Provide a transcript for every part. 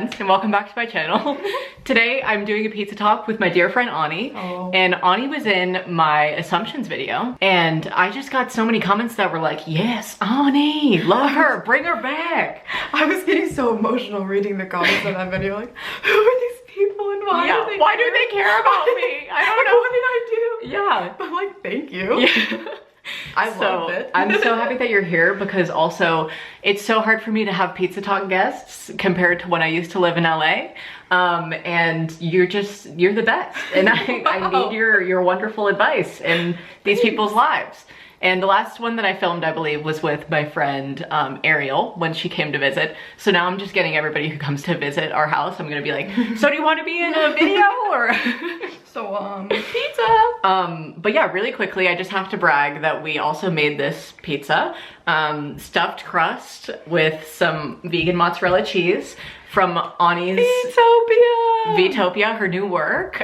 friends, and welcome back to my channel. Today I'm doing a pizza talk with my dear friend Anneli. And Anneli was in my assumptions video, and I just got so many comments that were like, yes, Anneli, love her, bring her back. I was getting so emotional reading the comments on that video, like, who are these people and why do they care about me? I don't know. What did I do? Yeah. I'm like, thank you. Yeah. I love it. I'm so happy that you're here, because also it's so hard for me to have pizza talk guests compared to when I used to live in LA. And you're the best. And I need your wonderful advice in these people's lives. And the last one that I filmed, I believe, was with my friend Ariel when she came to visit. So now I'm just getting everybody who comes to visit our house. I'm gonna be like, so do you want to be in a video or? So pizza. But yeah, really quickly, I just have to brag that we also made this pizza, stuffed crust with some vegan mozzarella cheese from Annie's Vetopia, her new work.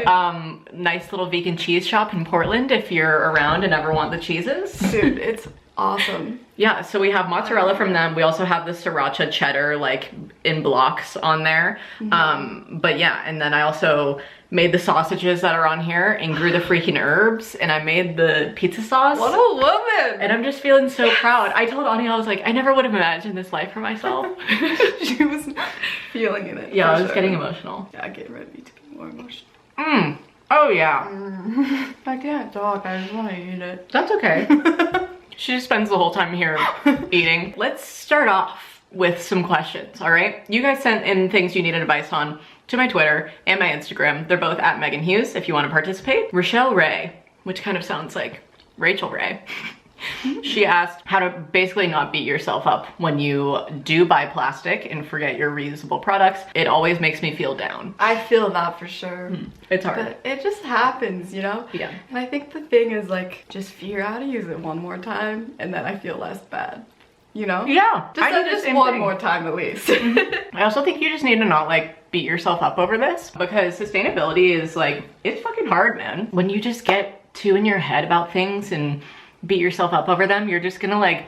Nice little vegan cheese shop in Portland if you're around and ever want the cheeses. Dude, it's awesome. Yeah, so we have mozzarella from them. We also have the sriracha cheddar like in blocks on there. But yeah, and then I also made the sausages that are on here and grew the freaking herbs, and I made the pizza sauce. What a woman! And I'm just feeling so proud. I told Anneli, I was like, I never would have imagined this life for myself. She was feeling in it. Yeah, I was getting emotional. Yeah, get ready to be more emotional. Oh yeah. I can't talk, I just want to eat it. That's okay. She just spends the whole time here eating. Let's start off with some questions, all right? You guys sent in things you needed advice on to my Twitter and my Instagram. They're both at Meghan Hughes if you want to participate. Rochelle Ray, which kind of sounds like Rachel Ray. She asked how to basically not beat yourself up when you do buy plastic and forget your reusable products. It always makes me feel down. I feel that for sure. It's hard. But it just happens, you know? Yeah. And I think the thing is like, just figure out how to use it one more time and then I feel less bad. You know? Yeah. Just one more time at least. I also think you just need to not like beat yourself up over this, because sustainability is like, it's fucking hard, man. When you just get too in your head about things and beat yourself up over them, you're just gonna like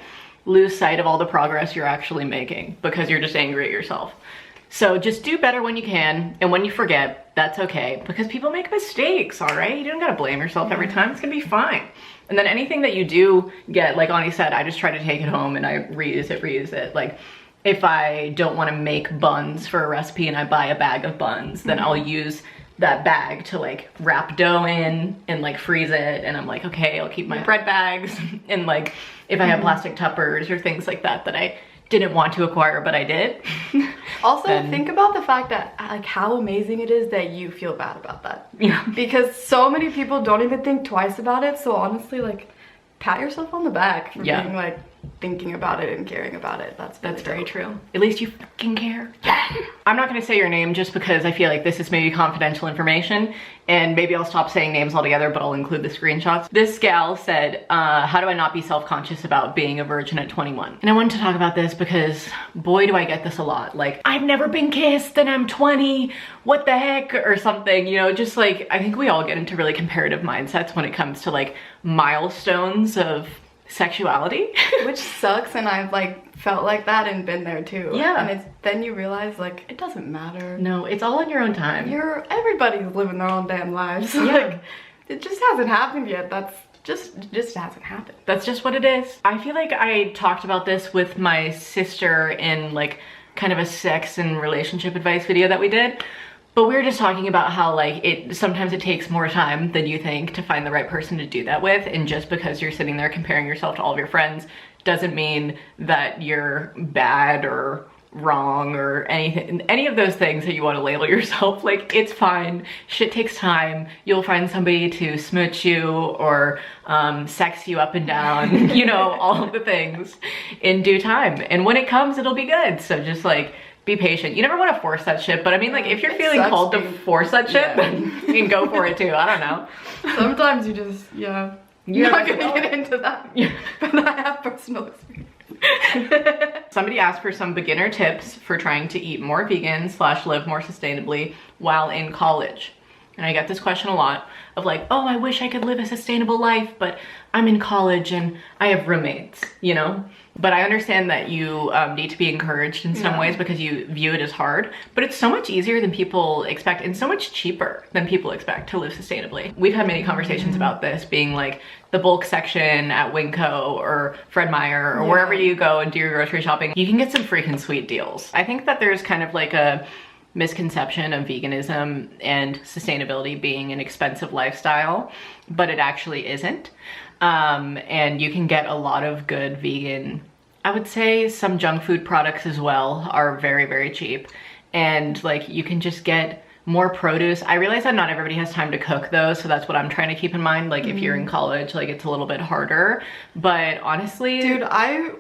lose sight of all the progress you're actually making because you're just angry at yourself. So just do better when you can, and when you forget, that's okay, because people make mistakes, all right? You don't gotta blame yourself every time. It's gonna be fine. And then anything that you do get, like Ani said, I just try to take it home and I reuse it. Like if I don't want to make buns for a recipe and I buy a bag of buns, then I'll use that bag to like wrap dough in and like freeze it. And I'm like, okay, I'll keep my bread bags. And like if I have plastic tuppers or things like that that I didn't want to acquire but I did. Also, think about the fact that like how amazing it is that you feel bad about that. Yeah. Because so many people don't even think twice about it. So honestly, like pat yourself on the back for being like thinking about it and caring about it. That's very true. At least you fucking care. I'm not gonna say your name just because I feel like this is maybe confidential information, and maybe I'll stop saying names altogether, but I'll include the screenshots. This gal said, how do I not be self-conscious about being a virgin at 21? And I wanted to talk about this because boy, do I get this a lot. Like, I've never been kissed and I'm 20, what the heck, or something, you know, just like, I think we all get into really comparative mindsets when it comes to like milestones of sexuality. Which sucks, and I've like felt like that and been there too. Yeah. And then you realize like it doesn't matter. No, it's all on your own time. Everybody's living their own damn lives. Yeah. Like it just hasn't happened yet. That's just hasn't happened. That's just what it is. I feel like I talked about this with my sister in like kind of a sex and relationship advice video that we did. But we were just talking about how like sometimes it takes more time than you think to find the right person to do that with, and just because you're sitting there comparing yourself to all of your friends doesn't mean that you're bad or wrong or anything, any of those things that you want to label yourself. Like, it's fine. Shit takes time. You'll find somebody to smooch you or sex you up and down, you know, all of the things in due time. And when it comes, it'll be good. So just like, be patient. You never want to force that shit, but I mean, like, if you're feeling called to force that shit, then you can go for it too. I don't know. Sometimes you just, you're not gonna get into that. Yeah. But I have personal experience. Somebody asked for some beginner tips for trying to eat more vegan / live more sustainably while in college. And I get this question a lot of like, oh, I wish I could live a sustainable life, but I'm in college and I have roommates, you know? But I understand that you need to be encouraged in some ways because you view it as hard, but it's so much easier than people expect and so much cheaper than people expect to live sustainably. We've had many conversations about this being like the bulk section at Winco or Fred Meyer or wherever you go and do your grocery shopping, you can get some freaking sweet deals. I think that there's kind of like a misconception of veganism and sustainability being an expensive lifestyle, but it actually isn't. And you can get a lot of good vegan, I would say some junk food products as well are very, very cheap. And like you can just get more produce. I realize that not everybody has time to cook though, so that's what I'm trying to keep in mind. Like if you're in college, like it's a little bit harder, but honestly, dude,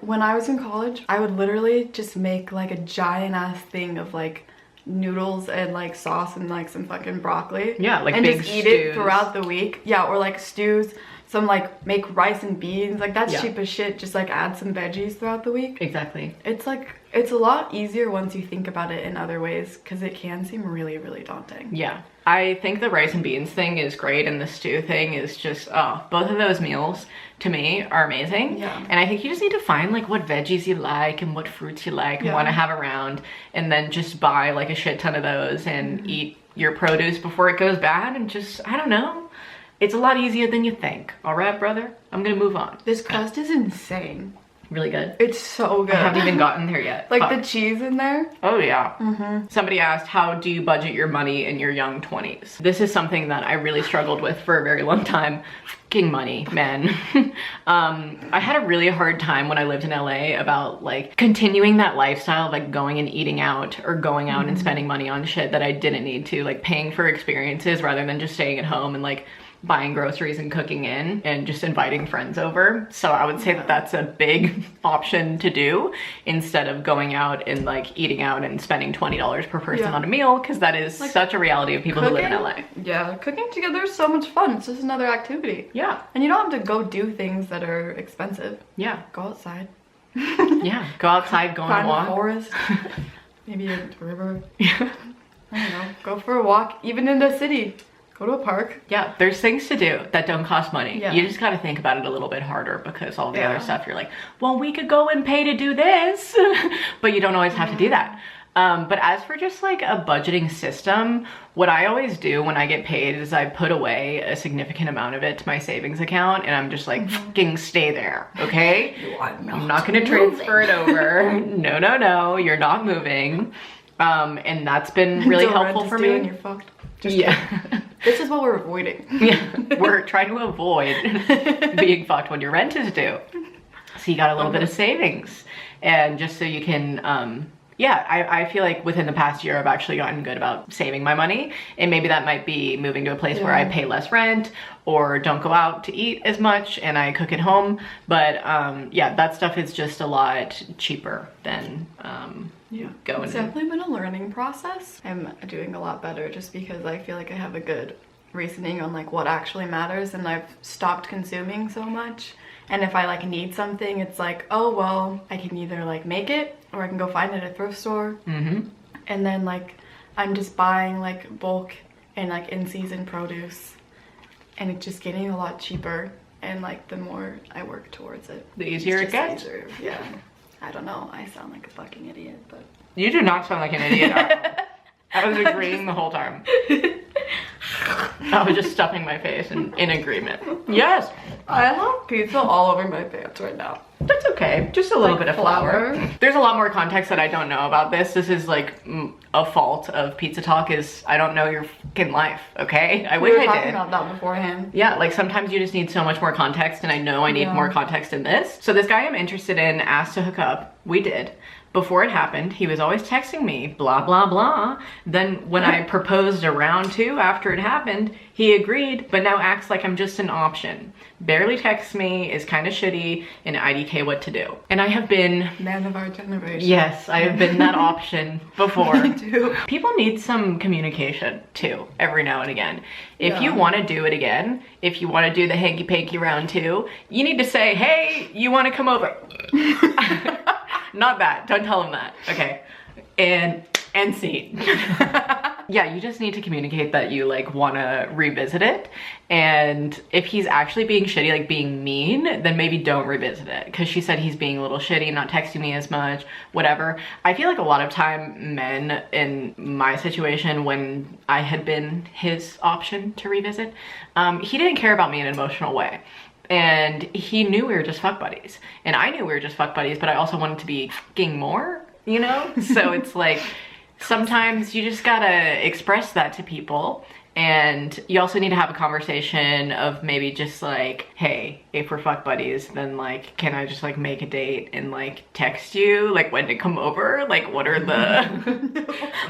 when I was in college, I would literally just make like a giant ass thing of like noodles and like sauce and like some fucking broccoli. Yeah, like and big just eat stews. it throughout the week. Yeah, or like stews. Some like make rice and beans. Like that's cheap as shit. Just like add some veggies throughout the week. Exactly. It's like, it's a lot easier once you think about it in other ways because it can seem really, really daunting. Yeah. I think the rice and beans thing is great and the stew thing is just, oh, both of those meals to me are amazing. Yeah. And I think you just need to find like what veggies you like and what fruits you like and want to have around, and then just buy like a shit ton of those and eat your produce before it goes bad, and just, I don't know. It's a lot easier than you think. All right, brother, I'm gonna move on. This crust is insane. Really good. It's so good. I haven't even gotten there yet. Like the cheese in there. Oh yeah. Somebody asked, how do you budget your money in your young 20s? This is something that I really struggled with for a very long time. Fucking money, man. I had a really hard time when I lived in LA about like continuing that lifestyle of like going and eating out or going out and spending money on shit that I didn't need to, like paying for experiences rather than just staying at home and like buying groceries and cooking in and just inviting friends over. So I would say that that's a big option to do instead of going out and like eating out and spending $20 per person on a meal, because that is like such a reality of people who live in LA. Yeah, cooking together is so much fun. It's just another activity. Yeah. And you don't have to go do things that are expensive. Yeah. Go outside. Yeah, go outside, go on a walk. Find a forest. Maybe a river. Yeah. I don't know. Go for a walk, even in the city. Go to a park. Yeah, there's things to do that don't cost money. Yeah. You just got to think about it a little bit harder, because all the other stuff you're like, well, we could go and pay to do this, but you don't always have to do that. But as for just like a budgeting system, what I always do when I get paid is I put away a significant amount of it to my savings account, and I'm just like, fucking stay there, okay? I'm not gonna transfer it over. No, no, no, you're not moving. And that's been really helpful for me. And you're fucked. Just this is what we're avoiding. Yeah, we're trying to avoid being fucked when your rent is due. So you got a little bit of savings, and just so you can, yeah, I feel like within the past year I've actually gotten good about saving my money, and maybe that might be moving to a place where I pay less rent or don't go out to eat as much and I cook at home. But yeah, that stuff is just a lot cheaper than going. It's definitely been a learning process. I'm doing a lot better just because I feel like I have a good reasoning on like what actually matters, and I've stopped consuming so much. And if I like need something, it's like, oh well, I can either like make it or I can go find it at a thrift store. And then like I'm just buying like bulk and like in-season produce, and it's just getting a lot cheaper. And like the more I work towards it, the easier it gets. Yeah. I don't know, I sound like a fucking idiot, but you do not sound like an idiot. I was agreeing the whole time. I was just stuffing my face in agreement. Yes. I have pizza all over my pants right now. That's okay. Just a little bit of flour. There's a lot more context that I don't know about this. This is like a fault of Pizza Talk, is I don't know your fucking life, okay? I wish I did. We were talking about that beforehand. Yeah, like sometimes you just need so much more context, and I know I need more context in this. So this guy I'm interested in asked to hook up. We did. Before it happened, he was always texting me, blah, blah, blah. Then when I proposed a round 2 after it happened, he agreed, but now acts like I'm just an option. Barely texts me, is kind of shitty, and IDK what to do. And I have been... man of our generation. Yes, I have been that option before. Me too. People need some communication too, every now and again. If you want to do it again, if you want to do the hanky-panky round 2, you need to say, hey, you want to come over? Not that. Don't tell him that. Okay. And scene. Yeah, you just need to communicate that you like want to revisit it. And if he's actually being shitty, like being mean, then maybe don't revisit it. Because she said he's being a little shitty, not texting me as much, whatever. I feel like a lot of time men in my situation, when I had been his option to revisit, he didn't care about me in an emotional way. And he knew we were just fuck buddies. And I knew we were just fuck buddies, but I also wanted to be fucking more, you know? So it's like, sometimes you just gotta express that to people. And you also need to have a conversation of maybe just like, hey, if we're fuck buddies, then like, can I just like make a date and like text you like when to come over? Like, what are the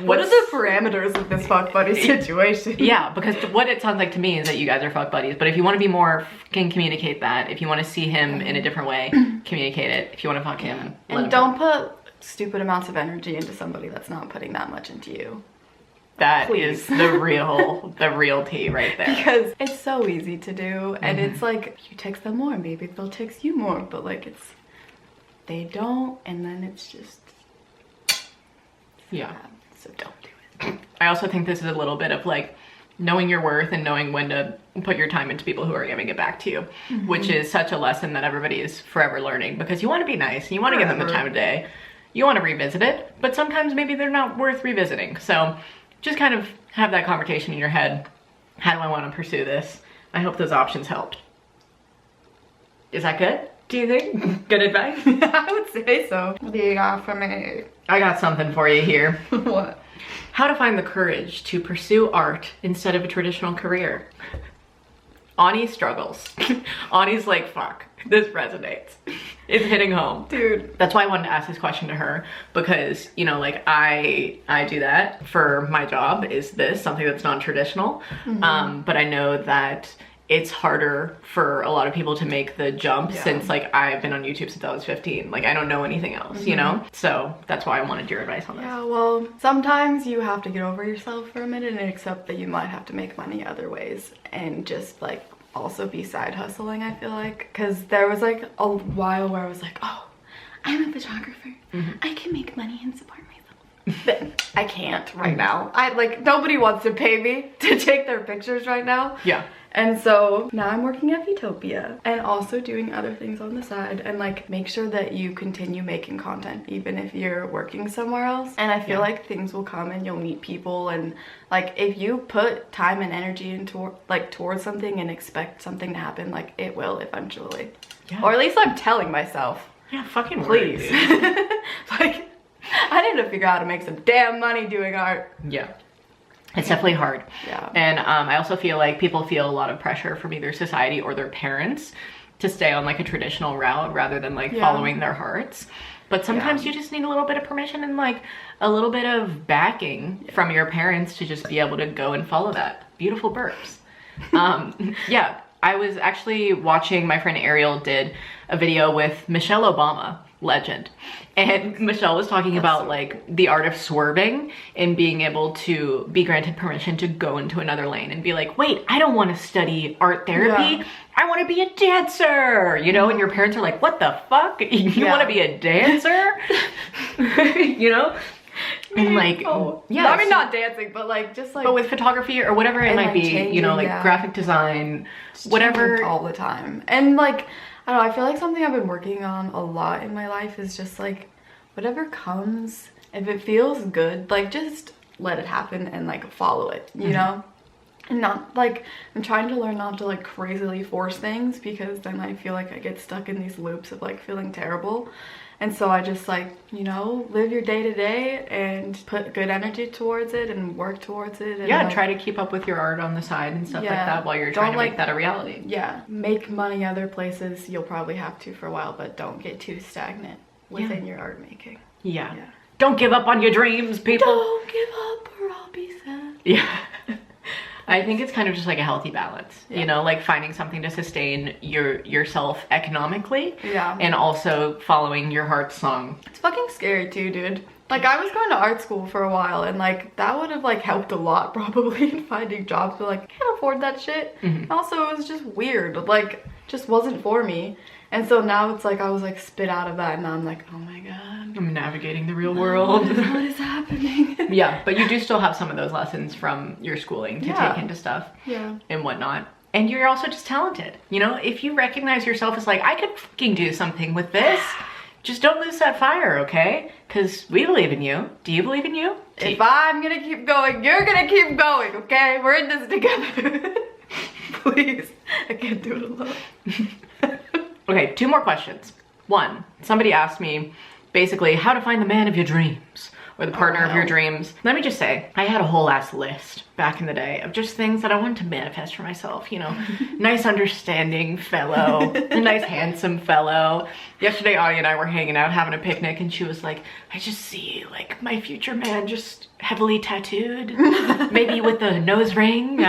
what are the parameters of this fuck buddy situation? Yeah, because what it sounds like to me is that you guys are fuck buddies. But if you want to be more, can communicate that. If you want to see him in a different way, communicate it. If you want to fuck him, and don't put stupid amounts of energy into somebody that's not putting that much into you. That Please. is the real tea right there. Because it's so easy to do, and it's like, you text them more, maybe they'll text you more, but like they don't, and then it's just, yeah. bad. So don't do it. I also think this is a little bit of like knowing your worth and knowing when to put your time into people who are giving it back to you, which is such a lesson that everybody is forever learning, because you want to be nice and you want to give them the time of day. You want to revisit it, but sometimes maybe they're not worth revisiting. So just kind of have that conversation in your head. How do I want to pursue this? I hope those options helped. Is that good? Do you think? Good advice? I would say so. What do you got for me? I got something for you here. What? How to find the courage to pursue art instead of a traditional career. Ani struggles. Ani's like, fuck, this resonates. It's hitting home. Dude. That's why I wanted to ask this question to her, because, you know, like I do that for my job, is this something that's non-traditional. But I know that it's harder for a lot of people to make the jump since like I've been on YouTube since I was 15. Like I don't know anything else, you know? So that's why I wanted your advice on this. Yeah, well, sometimes you have to get over yourself for a minute and accept that you might have to make money other ways, and just like also be side hustling, I feel like. Because there was like a while where I was like, oh, I'm a photographer. I can make money and support myself. But I can't right now. Nobody wants to pay me to take their pictures right now. Yeah. And so now I'm working at Utopia and also doing other things on the side, and like make sure that you continue making content even if you're working somewhere else. And I feel like things will come and you'll meet people, and like if you put time and energy into like towards something and expect something to happen, like it will eventually. Yeah. Or at least I'm telling myself. Yeah, fucking Please. word, Like I need to figure out how to make some damn money doing art. Yeah. It's definitely hard. Yeah. And I also feel like people feel a lot of pressure from either society or their parents to stay on like a traditional route rather than like following their hearts. But sometimes you just need a little bit of permission and like a little bit of backing from your parents to just be able to go and follow that. Beautiful burps. Yeah, I was actually watching, my friend Ariel did a video with Michelle Obama, legend. And Michelle was talking about like the art of swerving and being able to be granted permission to go into another lane and be like, wait, I don't want to study art therapy. I want to be a dancer, you know? And your parents are like, what the fuck? You want to be a dancer? You know? And like, yeah. I mean, not dancing, but like just like. But with photography or whatever it might be, you know, like graphic design, whatever. All the time. And like, I don't know, I feel like something I've been working on a lot in my life is just like, whatever comes, if it feels good, like just let it happen and like follow it, you know? And not like, I'm trying to learn not to like crazily force things, because then I feel like I get stuck in these loops of like feeling terrible. And so I just like, you know, live your day to day and put good energy towards it and work towards it. And yeah, like, try to keep up with your art on the side and stuff like that while you're trying to make that a reality. Yeah, make money other places. You'll probably have to for a while, but don't get too stagnant within your art making. Yeah. Don't give up on your dreams, people. Don't give up or I'll be sad. Yeah. I think it's kind of just like a healthy balance, you know, like finding something to sustain yourself economically, and also following your heart's song. It's fucking scary too, dude. Like I was going to art school for a while, and like that would have like helped a lot probably in finding jobs, but like I can't afford that shit. Also, it was just weird. Like just wasn't for me. And so now it's like I was like spit out of that, and now I'm like, oh my god, I'm navigating the real world. What is happening? Yeah, but you do still have some of those lessons from your schooling to take into stuff and whatnot. And you're also just talented. You know, if you recognize yourself as like, I could fucking do something with this, just don't lose that fire, okay? Because we believe in you. Do you believe in you? If I'm gonna keep going, you're gonna keep going, okay? We're in this together. Please, I can't do it alone. Okay, 2 more questions. 1, somebody asked me basically how to find the man of your dreams or the partner of your dreams. Let me just say, I had a whole ass list back in the day of just things that I wanted to manifest for myself, you know. Nice understanding fellow, a nice handsome fellow. Yesterday, Audie and I were hanging out having a picnic, and she was like, I just see like my future man just heavily tattooed, maybe with a nose ring.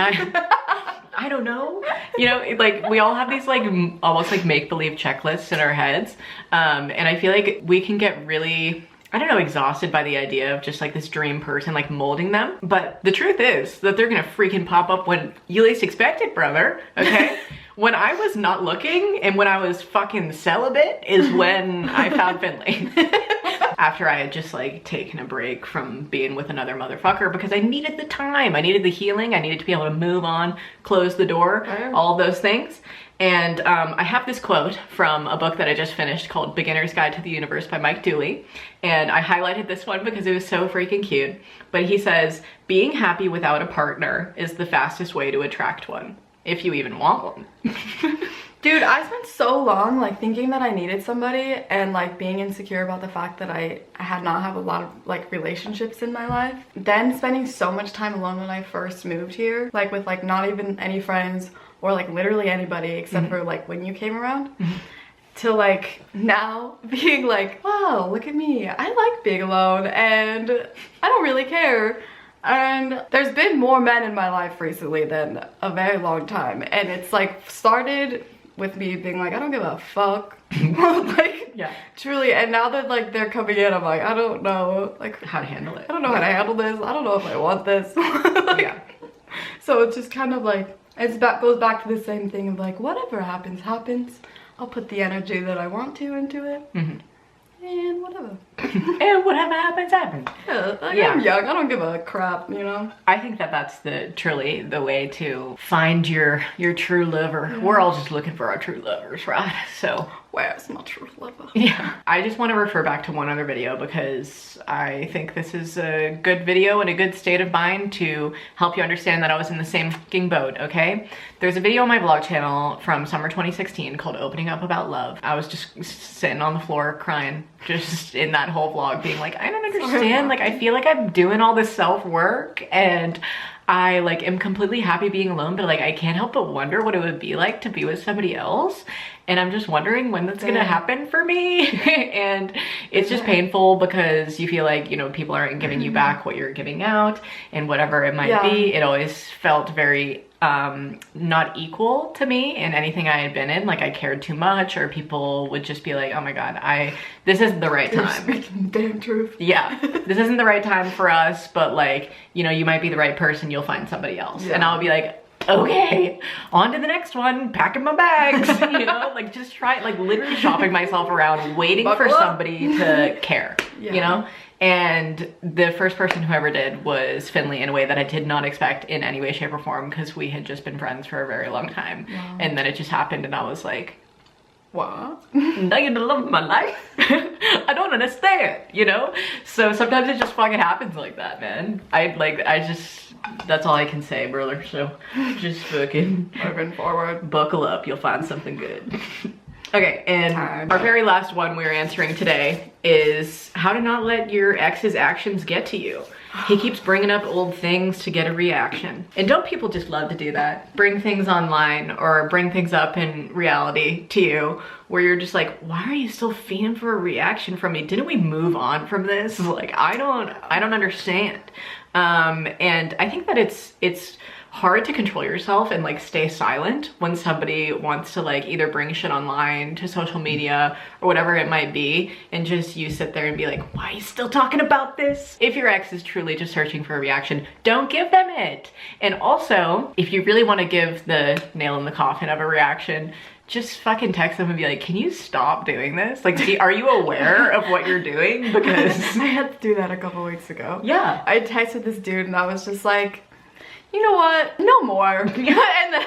I don't know, you know, like we all have these like almost like make-believe checklists in our heads, and I feel like we can get really, I don't know, exhausted by the idea of just like this dream person like molding them. But the truth is that they're gonna freaking pop up when you least expect it, brother, okay? When I was not looking and when I was fucking celibate is when I found Finley. After I had just like taken a break from being with another motherfucker, because I needed the time, I needed the healing, I needed to be able to move on, close the door, all of those things. And I have this quote from a book that I just finished called Beginner's Guide to the Universe by Mike Dooley. And I highlighted this one because it was so freaking cute. But he says, being happy without a partner is the fastest way to attract one, if you even want one. Dude, I spent so long like thinking that I needed somebody and like being insecure about the fact that I had not have a lot of like relationships in my life. Then spending so much time alone when I first moved here, like with like not even any friends or like literally anybody except for like when you came around. To like now being like, wow, look at me, I like being alone and I don't really care. And there's been more men in my life recently than a very long time, and it's like started with me being like, I don't give a fuck. Like, yeah, truly. And now that like they're coming in, I'm like, I don't know like how to handle it. I don't know how to handle this. I don't know if I want this. Like, yeah. So it's just kind of like, goes back to the same thing of like, whatever happens, happens. I'll put the energy that I want to into it. And whatever. And whatever happens, happens. Yeah, like I'm young, I don't give a crap, you know? I think that that's truly the way to find your true lover. We're all just looking for our true lovers, right? So where's my true lover? Yeah. I just want to refer back to one other video because I think this is a good video and a good state of mind to help you understand that I was in the same fucking boat, okay? There's a video on my vlog channel from summer 2016 called Opening Up About Love. I was just sitting on the floor crying, just in that whole vlog being like, I don't understand, like I feel like I'm doing all this self-work and I like am completely happy being alone, but like I can't help but wonder what it would be like to be with somebody else. And I'm just wondering when that's gonna happen for me. And it's just painful because you feel like, you know, people aren't giving you back what you're giving out and whatever it might be. It always felt very not equal to me in anything I had been in. Like I cared too much, or people would just be like, oh my god, this isn't the right time. Speaking the damn truth. Yeah, this isn't the right time for us, but like, you know, you might be the right person, you'll find somebody else. And I'll be like, okay, on to the next one, packing my bags, you know, like just try, like literally shopping myself around, waiting for somebody to care, you know? And the first person who ever did was Finley, in a way that I did not expect in any way, shape, or form, because we had just been friends for a very long time. And then it just happened and I was like, what? Now you're the love of my life? I don't understand, you know? So sometimes it just fucking happens like that, man. That's all I can say, brother. So just fucking moving forward. Buckle up, you'll find something good. Okay, and our very last one we're answering today is how to not let your ex's actions get to you. He keeps bringing up old things to get a reaction. And don't people just love to do that? Bring things online or bring things up in reality to you where you're just like, why are you still feeding for a reaction from me? Didn't we move on from this? Like, I don't understand. And I think that it's hard to control yourself and like stay silent when somebody wants to like either bring shit online to social media or whatever it might be, and just you sit there and be like, why are you still talking about this? If your ex is truly just searching for a reaction, don't give them it. And also, if you really want to give the nail in the coffin of a reaction, just fucking text them and be like, can you stop doing this? Like, are you aware of what you're doing? Because I had to do that a couple weeks ago. yeah. I texted this dude and I was just like, you know what? No more. And then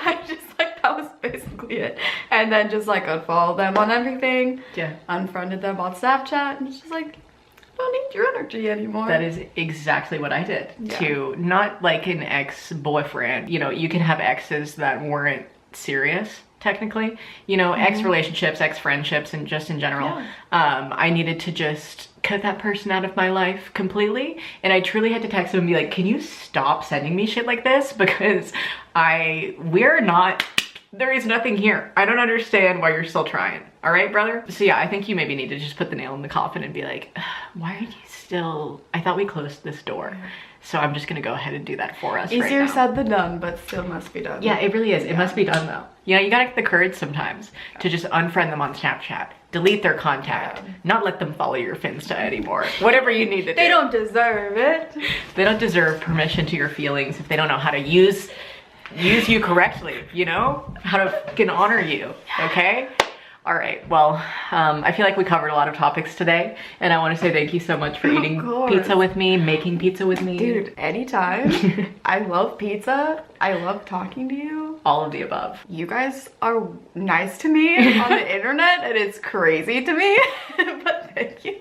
I just like, that was basically it. And then just like unfollowed them on everything. Yeah. Unfriended them on Snapchat. And it's just like, I don't need your energy anymore. That is exactly what I did. Yeah. To not like an ex-boyfriend. You know, you can have exes that weren't serious, technically. You know, ex-relationships, ex-friendships, and just in general. Yeah. I needed to just cut that person out of my life completely. And I truly had to text them and be like, can you stop sending me shit like this? Because we're not, there is nothing here. I don't understand why you're still trying. All right, brother? So yeah, I think you maybe need to just put the nail in the coffin and be like, why are you still, I thought we closed this door. So I'm just gonna go ahead and do that for us right Easier now. said than done, but still must be done. Yeah, it really is. It must be done though. You know, you gotta get the courage sometimes to just unfriend them on Snapchat, delete their contact, not let them follow your Finsta anymore. Whatever you need to do. They don't deserve it. They don't deserve permission to your feelings if they don't know how to use you correctly, you know? How to fucking honor you, okay? All right, well, I feel like we covered a lot of topics today, and I want to say thank you so much for eating pizza with me, making pizza with me. Dude, anytime. I love pizza. I love talking to you. All of the above. You guys are nice to me on the internet, and it's crazy to me, but thank you.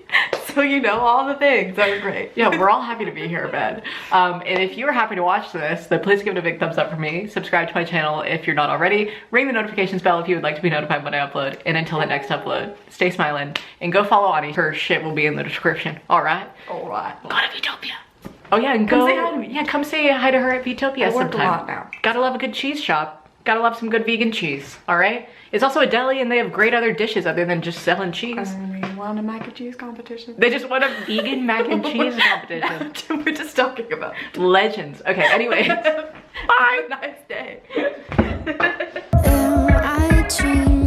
So you know all the things that are great. Yeah, we're all happy to be here, Ben. And if you are happy to watch this, then please give it a big thumbs up for me. Subscribe to my channel if you're not already. Ring the notifications bell if you would like to be notified when I upload. And until the next upload, stay smiling. And go follow Anneli. Her shit will be in the description. All right? All right. Go to Utopia. Oh yeah, and Come go. say hi to me. Yeah, come say hi to her at Utopia I work sometime. a lot now. Gotta love a good cheese shop. Gotta love some good vegan cheese. All right? It's also a deli, and they have great other dishes other than just selling cheese. We want a mac and cheese competition. They just want a vegan mac and cheese competition. We're just talking about Legends. Okay, anyway. Bye. Have a nice day. I dream